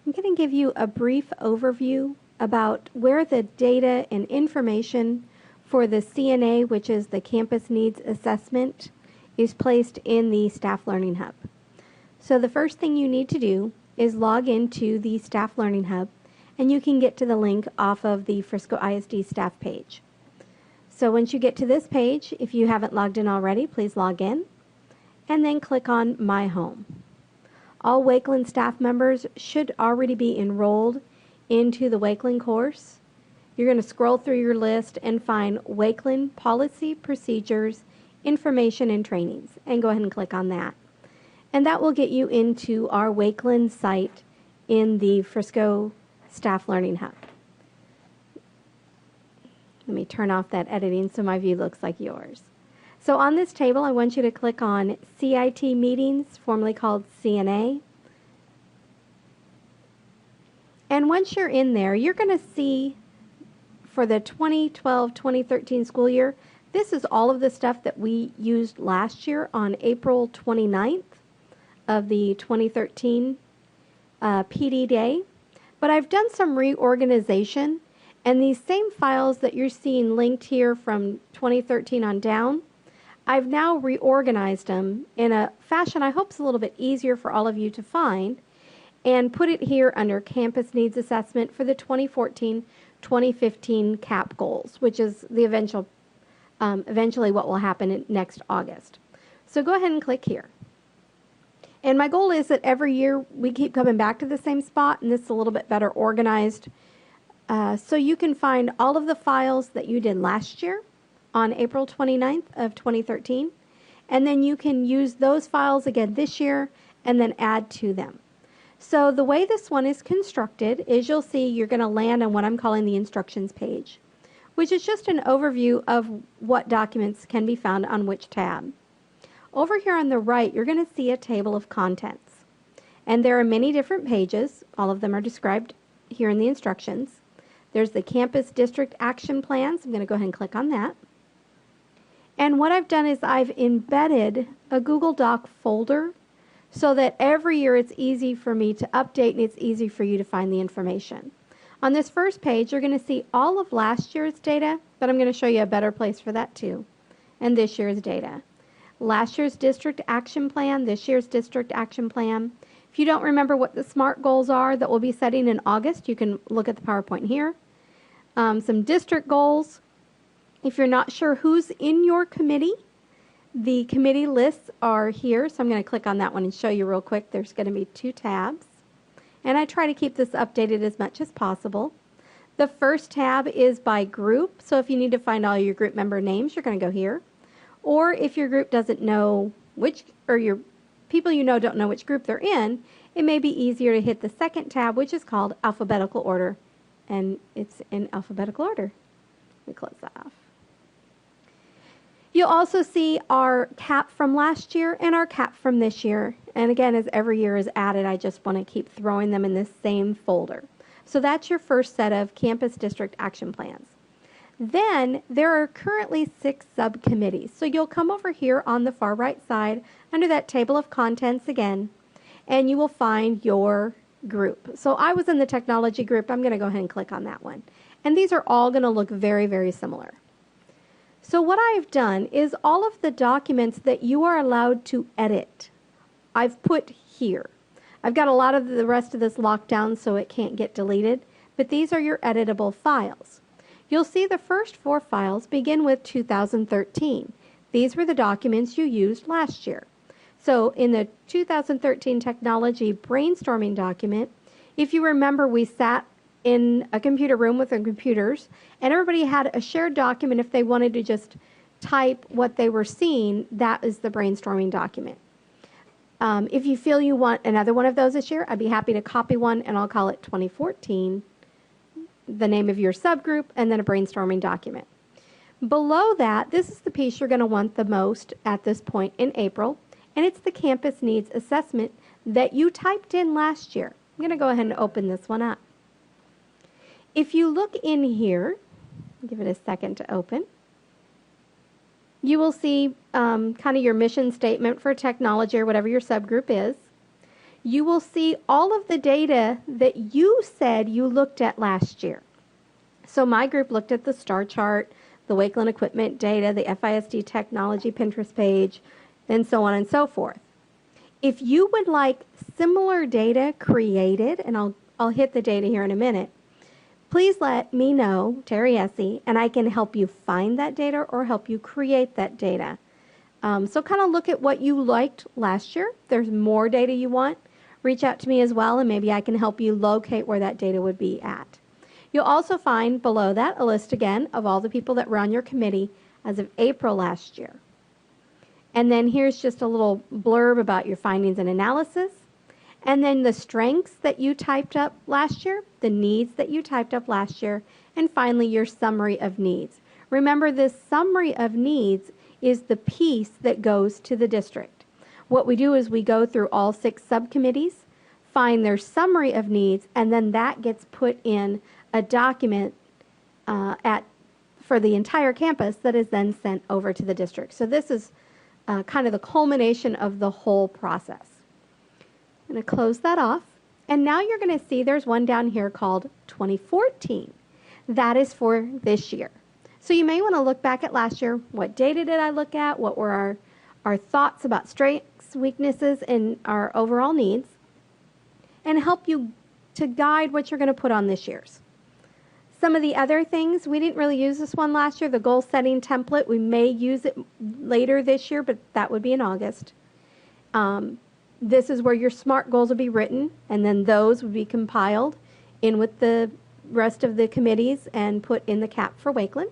I'm going to give you a brief overview about where the data and information for the CNA, which is the Campus Needs Assessment, is placed in the Staff Learning Hub. So the first thing you need to do is log into the Staff Learning Hub, and you can get to the link off of the Frisco ISD staff page. So once you get to this page, if you haven't logged in already, please log in, and then click on My Home. All Wakelin staff members should already be enrolled into the Wakelin course. You're going to scroll through your list and find Wakelin Policy, Procedures, Information, and Trainings, and go ahead and click on that. And that will get you into our Wakelin site in the Frisco Staff Learning Hub. Let me turn off that editing so my view looks like yours. So on this table, I want you to click on CIT Meetings, formerly called CNA. And once you're in there, you're going to see for the 2012-2013 school year, this is all of the stuff that we used last year on April 29th of the 2013 PD Day. But I've done some reorganization, and these same files that you're seeing linked here from 2013 on down, I've now reorganized them in a fashion I hope is a little bit easier for all of you to find, and put it here under Campus Needs Assessment for the 2014-2015 CAP goals, which is the eventually what will happen next August. So go ahead and click here. And my goal is that every year we keep coming back to the same spot, and this is a little bit better organized. So you can find all of the files that you did last year on April 29th of 2013, and then you can use those files again this year and then add to them. So the way this one is constructed is you'll see you're going to land on what I'm calling the instructions page, which is just an overview of what documents can be found on which tab. Over here on the right, you're going to see a table of contents, and there are many different pages. All of them are described here in the instructions. There's the Campus District Action Plans. I'm going to go ahead and click on that. And what I've done is I've embedded a Google Doc folder so that every year it's easy for me to update and it's easy for you to find the information. On this first page, you're going to see all of last year's data, but I'm going to show you a better place for that too, and this year's data. Last year's District Action Plan, this year's District Action Plan. If you don't remember what the SMART goals are that we'll be setting in August, you can look at the PowerPoint here. Some district goals. If you're not sure who's in your committee, the committee lists are here, so I'm going to click on that one and show you real quick. There's going to be 2 tabs, and I try to keep this updated as much as possible. The first tab is by group, so if you need to find all your group member names, you're going to go here. Or if your group doesn't know which, or your people you know don't know which group they're in, it may be easier to hit the second tab, which is called alphabetical order, and it's in alphabetical order. Let me close that off. You'll also see our CAP from last year and our CAP from this year. And again, as every year is added, I just want to keep throwing them in this same folder. So that's your first set of Campus District Action Plans. Then there are currently 6 subcommittees. So you'll come over here on the far right side under that table of contents again, and you will find your group. So I was in the technology group. I'm going to go ahead and click on that one. And these are all going to look very, very similar. So what I've done is all of the documents that you are allowed to edit, I've put here. I've got a lot of the rest of this locked down so it can't get deleted, but these are your editable files. You'll see the first 4 files begin with 2013. These were the documents you used last year. So in the 2013 technology brainstorming document, if you remember, we sat in a computer room with the computers, and everybody had a shared document. If they wanted to just type what they were seeing, that is the brainstorming document. If you feel you want another one of those this year, I'd be happy to copy one, and I'll call it 2014, the name of your subgroup, and then a brainstorming document. Below that, this is the piece you're going to want the most at this point in April, and it's the Campus Needs Assessment that you typed in last year. I'm going to go ahead and open this one up. If you look in here, give it a second to open, you will see kind of your mission statement for technology or whatever your subgroup is. you will see all of the data that you said you looked at last year. So my group looked at the star chart, the Wakelin equipment data, the FISD technology Pinterest page, and so on and so forth. If you would like similar data created, and I'll hit the data here in a minute, please let me know, Terry Essie, and I can help you find that data or help you create that data. So kind of look at what you liked last year. If there's more data you want, reach out to me as well, and maybe I can help you locate where that data would be at. You'll also find below that a list again of all the people that were on your committee as of April last year. And then here's just a little blurb about your findings and analysis. And then the strengths that you typed up last year, the needs that you typed up last year, and finally your summary of needs. Remember, this summary of needs is the piece that goes to the district. What we do is we go through all 6 subcommittees, find their summary of needs, and then that gets put in a document for the entire campus that is then sent over to the district. So this is kind of the culmination of the whole process. I'm going to close that off. And now you're going to see there's one down here called 2014. That is for this year. So you may want to look back at last year. What data did I look at? What were our thoughts about strengths, weaknesses, and our overall needs? And help you to guide what you're going to put on this year's. Some of the other things, we didn't really use this one last year, the goal setting template. We may use it later this year, but that would be in August. This is where your SMART goals will be written, and then those would be compiled in with the rest of the committees and put in the CAP for Wakelin.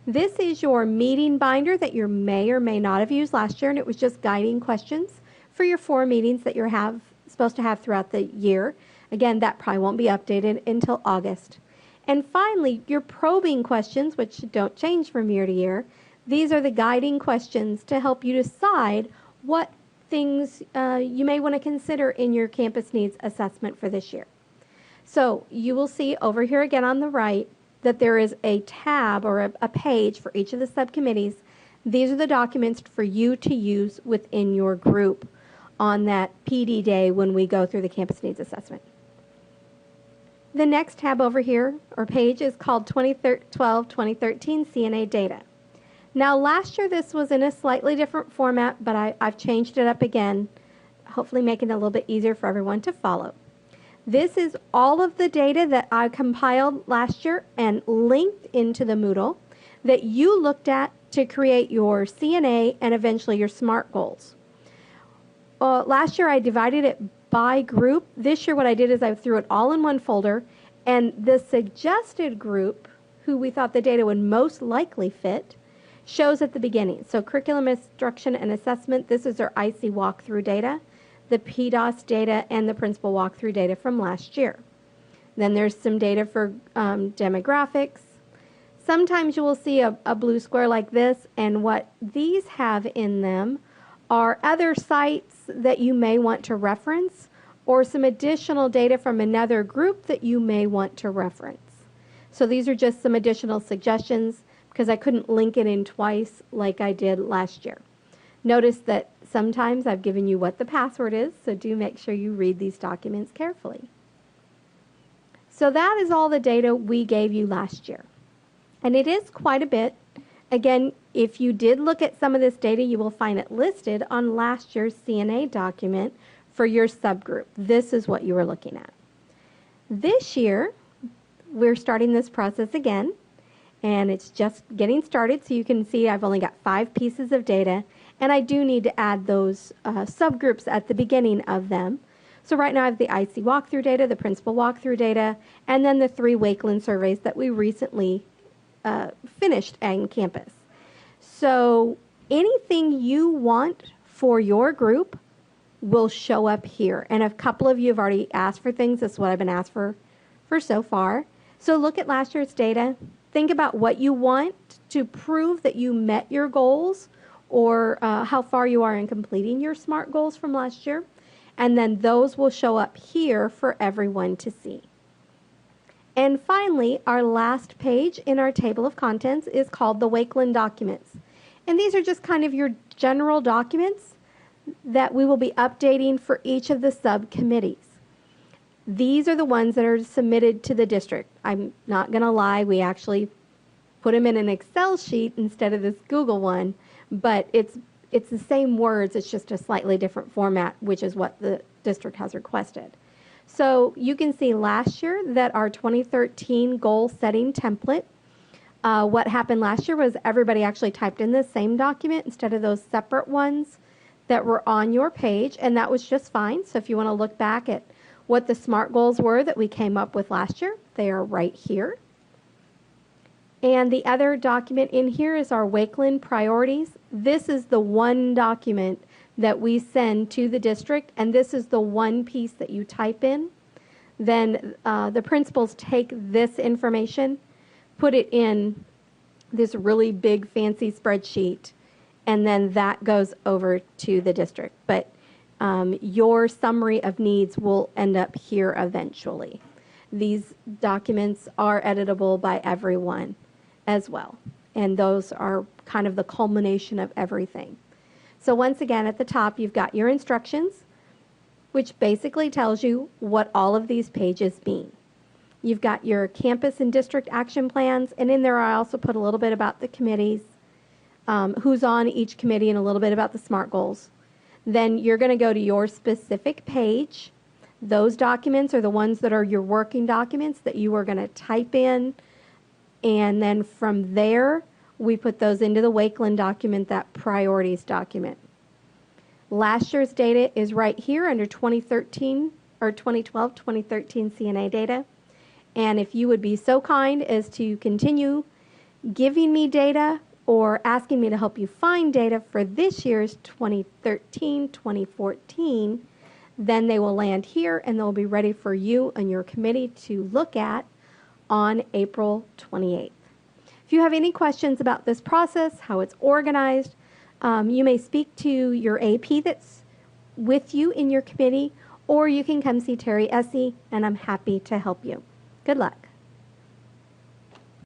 This is your meeting binder that you may or may not have used last year, and it was just guiding questions for your 4 meetings that you're supposed to have throughout the year. Again, that probably won't be updated until August. And finally, your probing questions, which don't change from year to year. These are the guiding questions to help you decide what things you may want to consider in your campus needs assessment for this year. So you will see over here again on the right that there is a tab or a page for each of the subcommittees. These are the documents for you to use within your group on that PD day when we go through the campus needs assessment. The next tab over here, or page, is called 2012-2013 CNA Data. Now, last year this was in a slightly different format, but I've changed it up again, hopefully making it a little bit easier for everyone to follow. This is all of the data that I compiled last year and linked into the Moodle that you looked at to create your CNA and eventually your SMART goals. Last year I divided it by group. This year what I did is I threw it all in one folder, and the suggested group, who we thought the data would most likely fit, shows at the beginning. So curriculum instruction and assessment, this is our IC walkthrough data, the PDOS data, and the principal walkthrough data from last year. Then there's some data for demographics. Sometimes you will see a blue square like this, and what these have in them are other sites that you may want to reference or some additional data from another group that you may want to reference. So these are just some additional suggestions because I couldn't link it in twice like I did last year. Notice that sometimes I've given you what the password is, so do make sure you read these documents carefully. So that is all the data we gave you last year. And it is quite a bit. Again, if you did look at some of this data, you will find it listed on last year's CNA document for your subgroup. This is what you were looking at. This year, we're starting this process again, and it's just getting started. So you can see I've only got 5 pieces of data, and I do need to add those subgroups at the beginning of them. So right now I have the IC walkthrough data, the principal walkthrough data, and then the 3 Wakelin surveys that we recently finished on campus. So anything you want for your group will show up here. And a couple of you have already asked for things. That's what I've been asked for so far. So look at last year's data. Think about what you want to prove that you met your goals or how far you are in completing your SMART goals from last year. And then those will show up here for everyone to see. And finally, our last page in our table of contents is called the Wakelin Documents. And these are just kind of your general documents that we will be updating for each of the subcommittees. These are the ones that are submitted to the district. I'm not going to lie, we actually put them in an Excel sheet instead of this Google one, but it's the same words, it's just a slightly different format, which is what the district has requested. So you can see last year that our 2013 goal setting template, what happened last year was everybody actually typed in the same document instead of those separate ones that were on your page, and that was just fine. So if you want to look back at what the SMART goals were that we came up with last year, they are right here. And the other document in here is our Wakelin priorities. This is the one document that we send to the district, and this is the one piece that you type in. Then the principals take this information, put it in this really big fancy spreadsheet, and then that goes over to the district. But your summary of needs will end up here eventually. These documents are editable by everyone as well, and those are kind of the culmination of everything. So once again, at the top, you've got your instructions, which basically tells you what all of these pages mean. You've got your campus and district action plans, and in there I also put a little bit about the committees, who's on each committee, and a little bit about the SMART goals. Then you're going to go to your specific page. Those documents are the ones that are your working documents that you are going to type in, and then from there, we put those into the Wakelin document, that priorities document. Last year's data is right here under 2013 or 2012, 2013 CNA data. And if you would be so kind as to continue giving me data or asking me to help you find data for this year's 2013, 2014, then they will land here and they'll be ready for you and your committee to look at on April 28th. If you have any questions about this process, how it's organized, you may speak to your AP that's with you in your committee, or you can come see Terry Essie, and I'm happy to help you. Good luck.